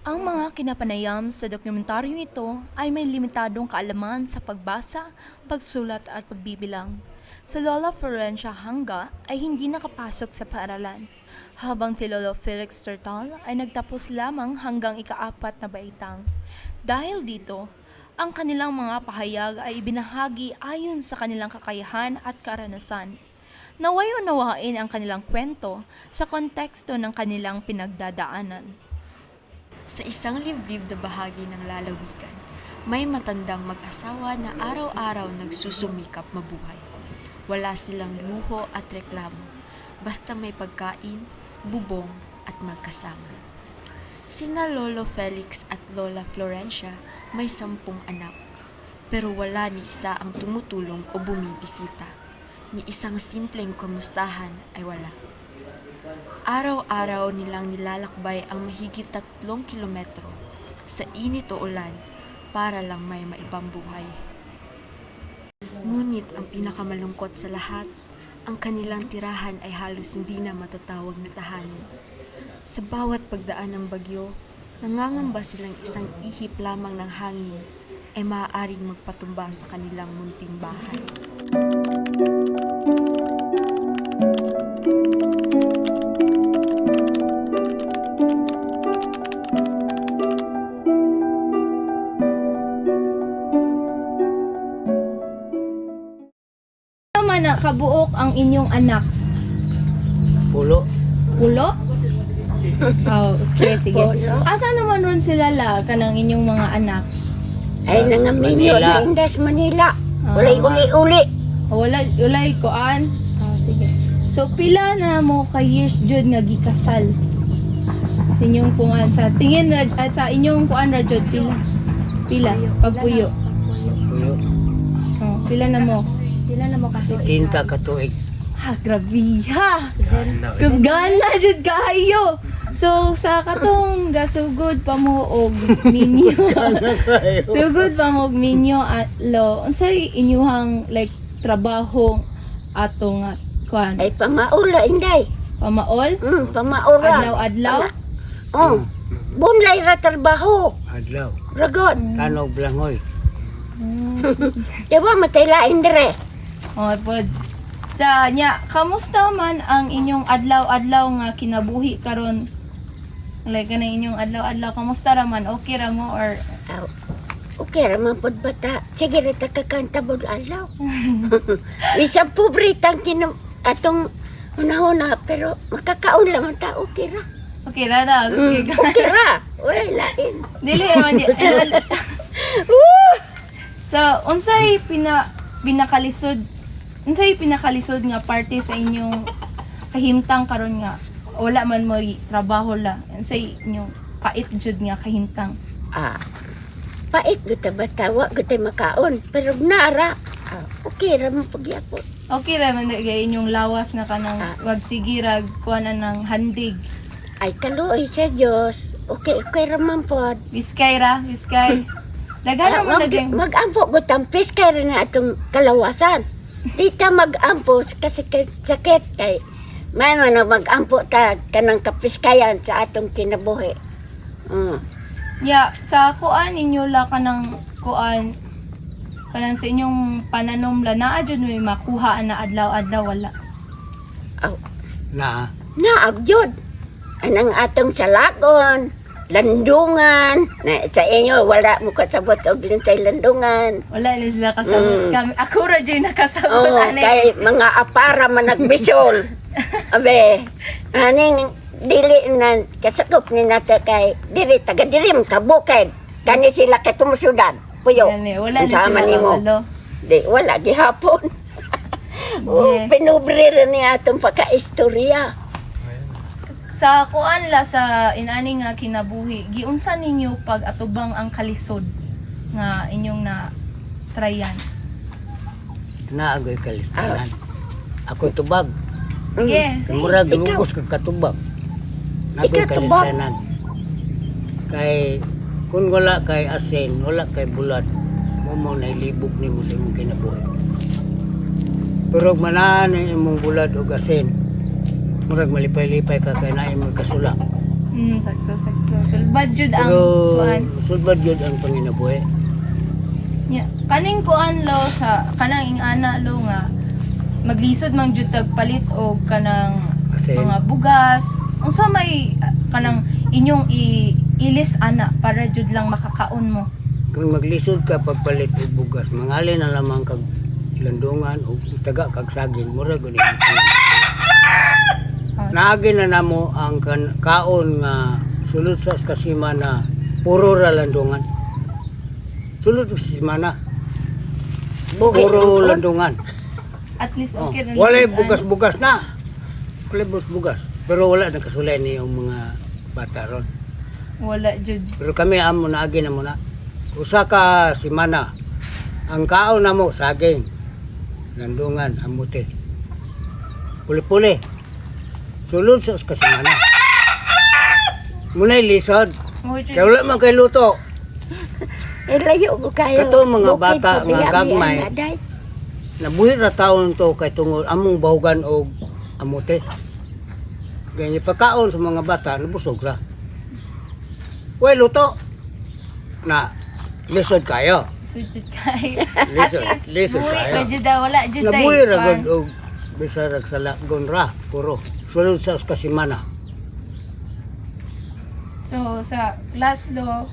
Ang mga kinapanayam sa dokumentaryong ito ay may limitadong kaalaman sa pagbasa, pagsulat at pagbibilang. Si Lola Florencia Hanga ay hindi nakapasok sa paaralan, habang si Lolo Felix Tertal ay nagtapos lamang hanggang ika-4 na baitang. Dahil dito, ang kanilang mga pahayag ay ibinahagi ayon sa kanilang kakayahan at karanasan. Naway unawain ang kanilang kwento sa konteksto ng kanilang pinagdadaanan. Sa isang liblib na bahagi ng lalawigan, may matandang mag-asawa na araw-araw nagsusumikap mabuhay. Wala silang luho at reklamo, basta may pagkain, bubong at magkasama. Sina Lolo Felix at Lola Florencia may 10 anak, pero wala ni isa ang tumutulong o bumibisita. Ni isang simpleng kamustahan ay wala. Araw-araw nilang nilalakbay ang mahigit 3 kilometro sa init o ulan para lang may maibang buhay. Ngunit ang pinakamalungkot sa lahat, ang kanilang tirahan ay halos hindi na matatawag na tahanan. Sa bawat pagdaan ng bagyo, nangangamba silang isang ihip lamang ng hangin ay maaaring magpatumba sa kanilang munting bahay. Tama na kabuok ang inyong anak. Pulo. Ulo? Oh, okay, sige. Asa naman ron sila kanang inyong mga anak? Ay nangaminyo Manila. sa Indas, Manila. Ah. Ulay uli-uli. Walay koan. Sige. So pila na mo ka years jud nga gikasal? Sa inyong kuan sa tingin sa inyong kuan ra jud pila pagpuyo. Puyo. Oh, pila na mo katuig? Tinta katuig. Grabe ha. Kusgana jud kaayo. So sa katong gasugod pa mo og minyo. Sugod pa mo og minyo at lo. Unsay inyuhang like trabaho ato nga kuan? Ay pamaula, Inday. Pamaol? Pamaura. Adlaw-adlaw? Oh, bunlay ra trabaho. Adlaw. Ragon. Tanog Blangoy. Diba mataylain dire? Oh, pod. Sa nya, kamusta man ang inyong adlaw-adlaw nga kinabuhi karon? Like kanang inyong adlaw-adlaw, kamusta ra man? Okay ra mo or Aw, okay raman pod bata. Sige ra ta kakanta bod alaw. Bisa pobritang atong una-una pero makakaon lamang ta okay ra. okay ra daw? Okay. Okay ra. Wala lain. Dili naman di. So, unsay pinakalisod nga parte sa inyong kahimtang karon nga wala man mo trabaho la. Unsay inyong pait jud nga kahimtang? Ah, pait guta bata, wa guta makaon. Pero nara, okay ra man pagyapon. Okay ra man gay inyong lawas nga kanang wag sige rag kuanan ng handig. Ay kaluoy sa Dios. Okay, okay ra man pod. Biskay ra, biskay. Daghan mo lagay. Mag-ampo gutang piskay ra na atong kalawasan. Dita mag-ampo kasi sakit kay may man mag-ampo ta kanang kapiskayan sa atong kinabuhi. Ya, sa kuan ninyo la kanang kuan kanang sa inyong pananom la naa jud may makuha na adlaw-adlaw wala. Na. Naagyod. Anang atong salagon, landungan. Na, sa inyo, wala mo kasabot og linsay landungan. Wala na sila kasabot kami. Ako ra jud nakasabot Oo, ani. kay mga apara man nagbisol. Abe, aning dili na kasakop ni nata kay diri taga dirim kabukid. Kani sila kay tumusudan. Puyo. Gani, wala na Unsama sila nimo? kabalo. Di wala gihapon. Oh, Yeah. pinubre ra ni atong pagkaistorya. Sa kuan la sa inani nga kinabuhi, giunsa ninyo pag atubang ang kalisod nga inyong na tryan? Naagoy kalistanan. Ako tubag. Sige. Murag Ikaw. lubos ka katubag. Nagoy Ikaw tubag. kalistanan. Kay kun wala kay asin, wala kay bulad, mo na ilibog nimo sa imong kinabuhi. Pero manahan ang imong bulad o asin, murag malipay-lipay ka kay na imong kasula. Sakto. Sulbad jud ang Pero kuan. sulbad yun ang panginabuhi. Yeah. Kaning kuan lo sa kanang ingana lo nga maglisod mang jud tag palit og kanang Asin. mga bugas. Unsa may kanang inyong ilis ana para jud lang makakaon mo. Kung maglisod ka pagpalit og bugas, mangalin na lamang kag landungan o taga kag saging mura gud ang naagi na namo ang kaon nga sulod sa kasimana puro ra landungan. Sulod sa kasimana Buhi puro lang ko. landungan. At least Oh, okay ra. walay jud, bugas-bugas na. Walay bugas. Pero wala na kasulay ni yung mga bata ron. Wala jud. Pero kami amo naagi na muna. Usa ka simana. Ang kaon namo saging, landungan, amuti. Puli-puli. Sulod sa kasimana. Muna'y lisod. Mo jud. Kaya wala man kay luto. Layo ko kayo. Kato mga Bukid bata ko, nga biyami gagmay. ang aday. Nabuhi ra taon to kay tungod among bahugan og amuti. Ganyan pagkaon sa mga bata nabusog ra. Way luto. Na lisod kayo. Sujud kay. At Lisod, least lisod buhi kayo. ra jud daw, wala jud tay. Nabuhi ra kuan. gud og bisarag sa lagon ra puro. Sulod sa kasimana. So sa last law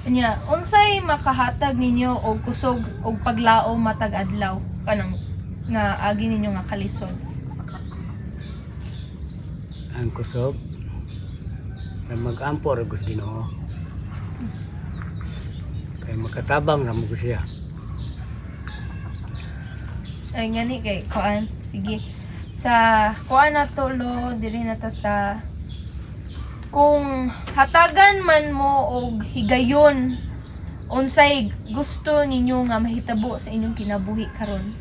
nya unsay makahatag ninyo og kusog og paglao matag adlaw kanang nga agi ninyo nga kalisod. Ang kusog na mag-ampo ra gud Ginoo. Kay makatabang ra mo ko siya. Ay ngani kay kuan sige. Sa kuan na to lo diri na ta sa kung hatagan man mo og higayon unsay gusto ninyo nga mahitabo sa inyong kinabuhi karon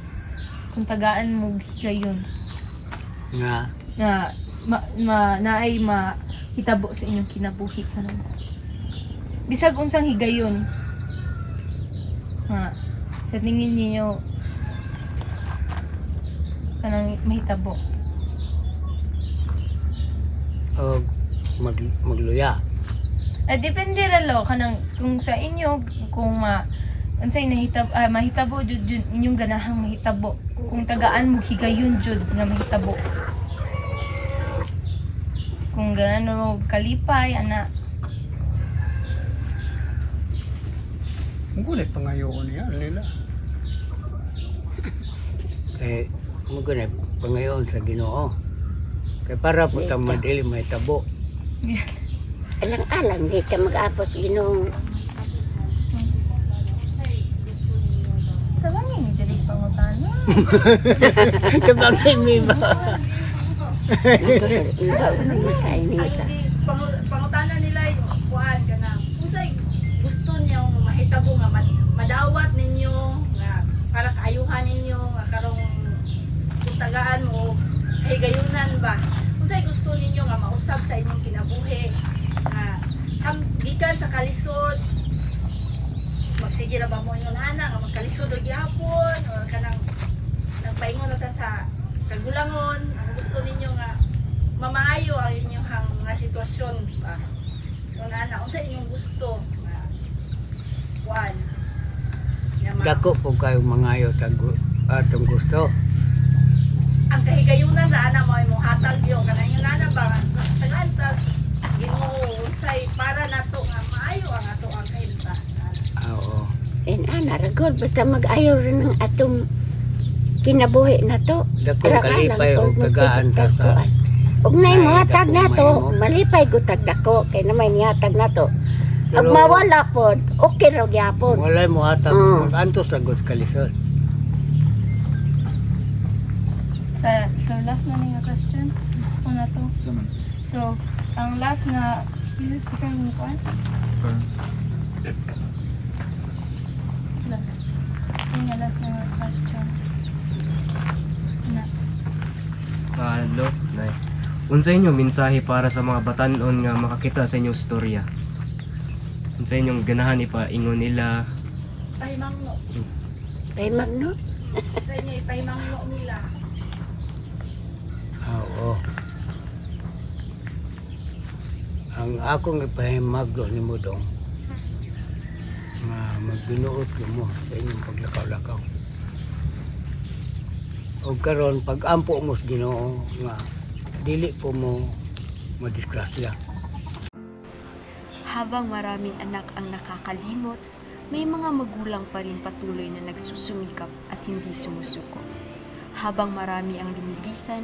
kung tagaan mo og higayon Nga nga naay mahitabo sa inyong kinabuhi karon bisag unsang higayon nga sa tingin niyo kanang mahitabo og magluya. depende ra lo kanang kung sa inyo kung unsay mahitabo jud inyong ganahang mahitabo kung tagaan mo higayon jud nga mahitabo kung ganan mo kalipay ana Gulit pangayoon niya, nila. Kay mo ganay pangayon sa Ginoo. Kay para po ta madili may tabo. Alang-alang di ka mag-apos ginong tabangin ni diri pangutana Tabangin mi ba? namatay niya sa. Pangutana nila yung kuan ka na usay gusto niyo mahitabo nga madawat ninyo nga para kaayuhan ninyo nga karong kung tagaan mo higayunan ba usay gusto ninyo nga mausab sa inyong kinabuhi nga gikan sa kalisod magsige ra ba mo ingon ana nga magkalisod og gyapon o kanang nagpaingon na ta sa kagulangon ang gusto ninyo nga mamaayo ang inyong nga sitwasyon ba kung ana unsa inyong gusto nga kuan Dako po kayo mangayo atong gusto. ang kahigayunan na ana mo imong hatag yo kanang yun ana ba tagantas Ginoo unsay para nato nga maayo ang ato ang kahimta Oo. And ana ragod basta mag-ayo rin ng atong kinabuhi na to. Dako kalipay og tagaan ta sa Ug nay Ay, mohatag dako, na to, mahimo. malipay gutag dako kay na may nihatag na to. Ag Pero- mawala pod, okay ra gyapon. walay mo hatag Mm. mag-antos sa Gus kalisod. so last na nga question una to so ang last na kita mo kuan last yung last na nga question na Hello, Nay. Unsa inyo mensahe para sa mga batan-on nga makakita sa inyong storya? Unsa inyong ganahan ipaingon nila? pahimangno Kay magno. sa inyo ipahimangno nila Oo. ang akong ipahimaglo ni mo dong nga magbinuot ko mo sa inyong paglakaw-lakaw. O karon pag ampo mo sa Ginoo nga dili po mo madisgrasya. Habang maraming anak ang nakakalimot, may mga magulang pa rin patuloy na nagsusumikap at hindi sumusuko. Habang marami ang lumilisan,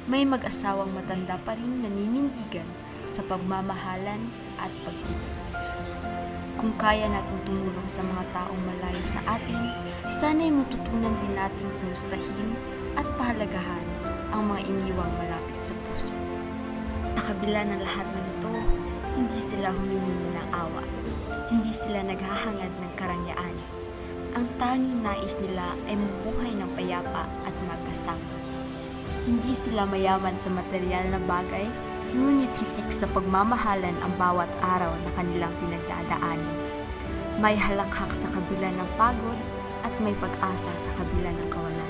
may mag-asawang matanda pa rin naninindigan sa pagmamahalan at pagtitiis. Kung kaya nating tumulong sa mga taong malayo sa atin, sana'y matutunan din nating kumustahin at pahalagahan ang mga iniwang malapit sa puso. Sa kabila ng lahat ng ito, hindi sila humihingi ng awa. Hindi sila naghahangad ng karangyaan. Ang tanging nais nila ay mabuhay ng payapa at magkasama. Hindi sila mayaman sa material na bagay, ngunit hitik sa pagmamahalan ang bawat araw na kanilang pinagdadaanan. May halakhak sa kabila ng pagod at may pag-asa sa kabila ng kawalan.